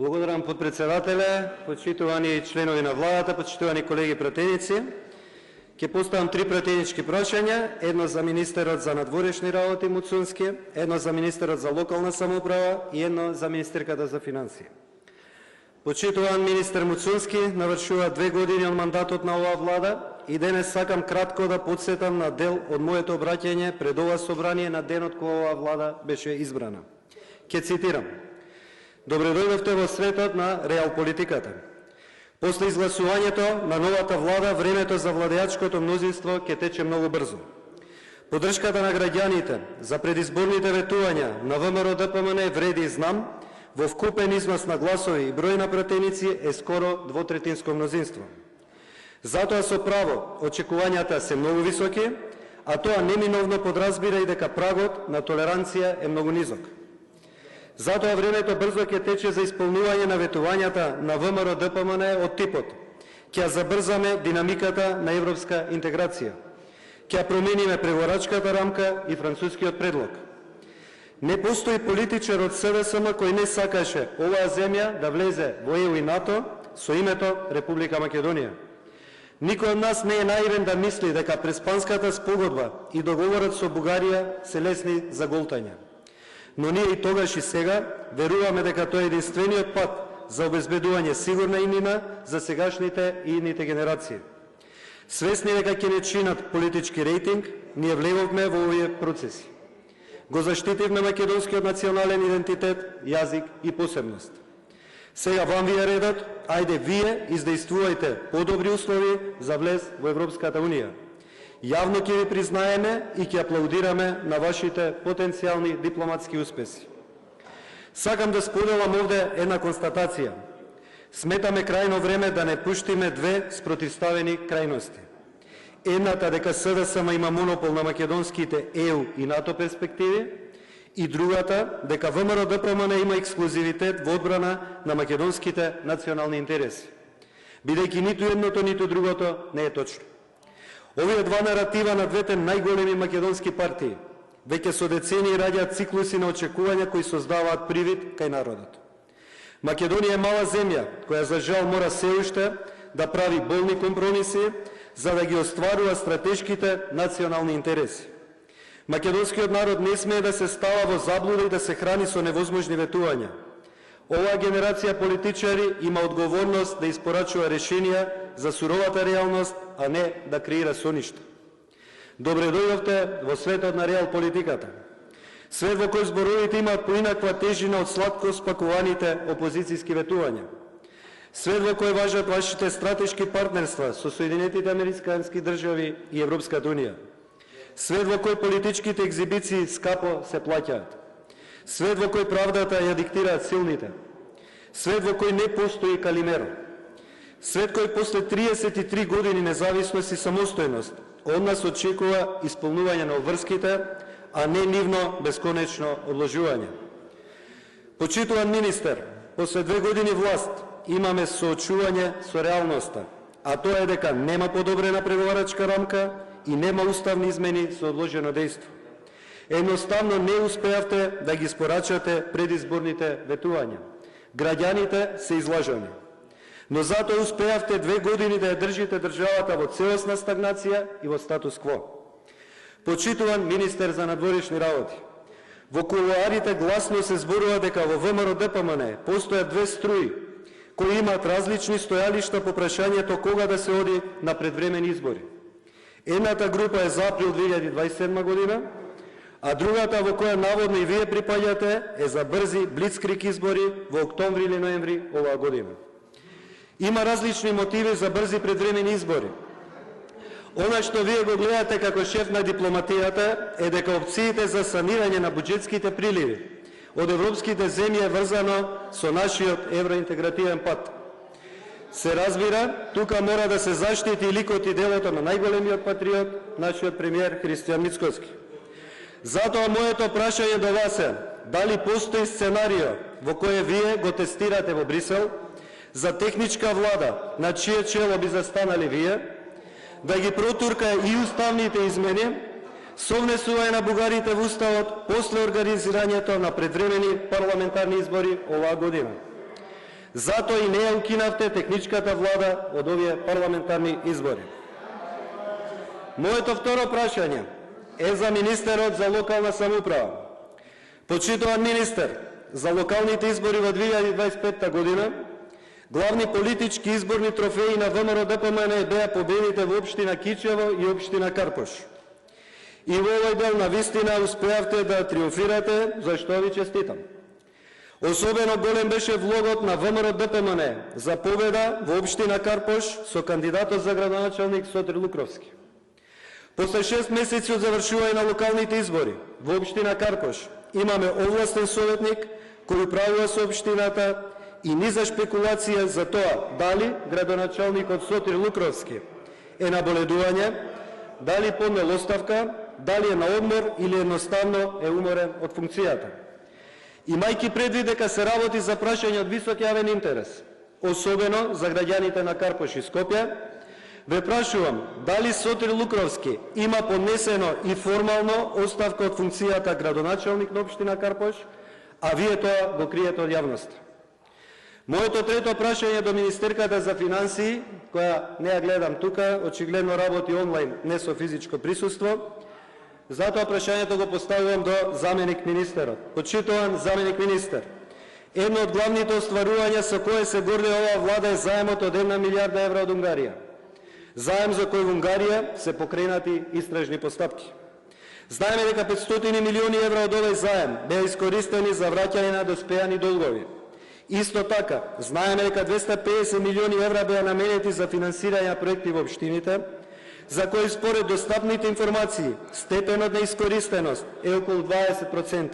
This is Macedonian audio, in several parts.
Благодарам, подпредседателе, почитувани членови на владата, почитувани колеги пратеници. Ќе поставам три пратенички прашања, едно за министерот за надворешни работи Муцунски, едно за министерот за локална самоуправа и едно за министерката за финансии. Почитуван министер Муцунски навршува 2 години од мандатот на оваа влада и денес сакам кратко да подсетам на дел од моето обраќање пред ова собрание на денот кога оваа влада беше избрана. Ќе цитирам: Добре дојдовте во светот на реал политиката. После изгласувањето на новата влада, времето за владеачкото мнозинство ќе тече многу брзо. Поддршката на граѓаните за предизборните ветувања на ВМРО-ДПМН вреди, знам, во вкупен износ на гласови и број на пратеници е скоро двотретинско мнозинство. Затоа со право очекувањата се многу високи, а тоа неминовно подразбира и дека прагот на толеранција е многу низок. Затоа времето брзо ќе тече за исполнување на ветувањата на ВМРО-ДПМН од типот: ќе забрзаме динамиката на европска интеграција, ќе промениме преговорачката рамка и францускиот предлог. Не постои политичар од СДСМ кој не сакаше оваа земја да влезе во ЕУ и НАТО со името Република Македонија. Никој од нас не е наивен да мисли дека Преспанската спогодба и договорот со Бугарија се лесни за голтање. Но ние и тогаш и сега веруваме дека тоа е единствениот пат за обезбедување сигурна иднина за сегашните и идните генерации. Свесни дека ќе не чинат политички рейтинг, ние влеговме во овие процеси. Го заштитивме македонскиот национален идентитет, јазик и посебност. Сега вам ви е редот, ајде вие издействувајте подобри услови за влез во Европската Унија. Јавно ќе ви признаеме и ќе аплаудираме на вашите потенцијални дипломатски успеси. Сакам да споделам овде една констатација. Сметаме крајно време да не пуштиме две спротивставени крајности. Едната дека СДСМ има монопол на македонските ЕУ и НАТО перспективи, и другата дека ВМРО-ДПМН има ексклузивитет во одбрана на македонските национални интереси. Бидејќи ниту едното, ниту другото не е точно. Овие два наратива на двете најголеми македонски партии веќе со децении раѓаат циклуси на очекувања кои создаваат привид кај народот. Македонија е мала земја која за жал мора се уште да прави болни компромиси за да ги остварува стратешките национални интереси. Македонскиот народ не смее да се става во заблуда и да се храни со невозможни ветувања. Оваа генерација политичари има одговорност да испорачува решенија за суровата реалност, а не да креира соништа. Добре дојдовте во светот на реал политиката. Свет во кој зборовите имаат поинаква тежина од сладко спакуваните опозицијски ветувања. Свет во кој важат вашите стратешки партнерства со Соединетите Американски држави и Европската Унија. Свет во кој политичките екзибиции скапо се плаќаат. Свет во кој правдата ја диктираат силните. Свет во кој не постои калимеро. Свет кој после 33 години независност и самостојност од нас очекува исполнување на обврските, а не нивно бесконечно одложување. Почитуван министер, после 2 години власт имаме соочување со реалноста, а тоа е дека нема подобрена преговарачка рамка и нема уставни измени со одложено дејство. Едноставно не успеавте да ги спорачате предизборните ветувања. Граѓаните се излажани. Но затоа успеавте 2 години да ја држите државата во целосна стагнација и во статус кво. Почитуван министер за надворешни работи, во кулоарите гласно се зборува дека во ВМРО-ДПМН постојат две струи кои имаат различни стојалишта по прашањето кога да се оди на предвремени избори. Едната група е за април 2027 година, а другата, во која наводно и вие припаѓате, е за брзи блицкрик избори во октомври или ноември оваа година. Има различни мотиви за брзи предвремени избори. Она што вие го гледате како шеф на дипломатијата е дека опциите за санирање на буџетските приливи од европските земји е врзано со нашиот евроинтегративен пат. Се разбира, тука мора да се заштити ликот и делото на најголемиот патриот, нашиот премиер Христијан Мицкоски. Затоа моето прашање до вас е: дали постои сценарио во кое вие го тестирате во Брисел за техничка влада на чие чело би застанали вие, да ги протурка и уставните измени, со внесување на бугарите во уставот после организирањето на предвремени парламентарни избори оваа година. Затоа и не ја укинавте техничката влада од овие парламентарни избори. Моето второ прашање е за министерот за локална самоуправа. Почитуван министер, за локалните избори во 2025 година, главни политички изборни трофеи на ВМРО-ДПМН беа победите во општина Кичево и општина Карпош. И во овој дел на вистина успеавте да триумфирате, за што ви честитам. Особено голем беше влогот на ВМРО-ДПМН за победа во општина Карпош со кандидатот за градоначалник Сотир Лукровски. После 6 месеци од завршување на локалните избори во општина Карпош имаме овластен советник кој управува со општината и ни за шпекулација за тоа дали градоначалникот Сотир Лукровски е на боледување, дали поднел оставка, дали е на одмор или едноставно е уморен од функцијата. Имајќи предвид дека се работи за прашање од висок јавен интерес, особено за граѓаните на Карпош и Скопје, ве прашувам дали Сотир Лукровски има поднесено и формално оставка од функцијата градоначалник на општина Карпош, а вие тоа го криете од јавноста. Моето трето прашање до министерката за финансии, која не ја гледам тука, очигледно работи онлайн, не со физичко присуство, затоа прашањето го поставувам до заменик министерот. Почитуван заменик министер, едно од главните остварувања со кое се горди оваа влада е заемот од 1 милијарда евра од Унгарија. Заем за кој во Унгарија се покренати истражни постапки. Знаеме дека 500 милиони евра од овој заем беа искористени за враќање на доспеани долгови. Исто така, знаеме дека 250 милиони евра беа наменети за финансирање на проекти во општините, за кои според достапните информации степенот на искористеност е околу 20%,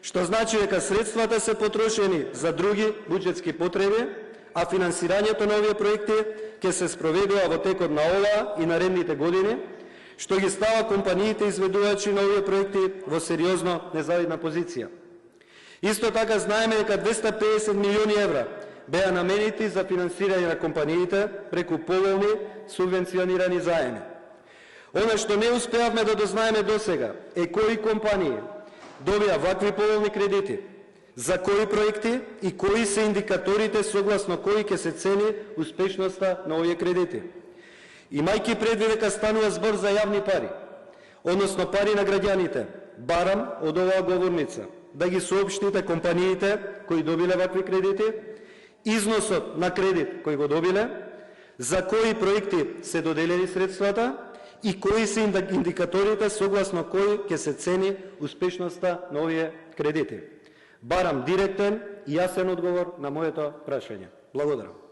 што значи дека средствата се потрошени за други буџетски потреби, а финансирањето на овие проекти ќе се спроведува во текот на оваа и наредните години, што ги става компаниите изведувачи на овие проекти во сериозно незавидна позиција. Исто така знаеме дека 250 милиони евра беа наменети за финансирање на компаниите преку поволни субвенционирани заеми. Она што не успеавме да дознаеме досега е кои компании добија вакви поволни кредити, за кои проекти и кои се индикаторите согласно кои ќе се цени успешноста на овие кредити. Имајќи предвид дека станува збор за јавни пари, односно пари на граѓаните, барам од оваа говорница да ги соопштите компаниите кои добиле вакви кредити, износот на кредит кој го добиле, за кои проекти се доделени средствата и кои се индикаторите согласно кои ќе се цени успешноста на овие кредити. Барам директен и јасен одговор на моето прашање. Благодарам.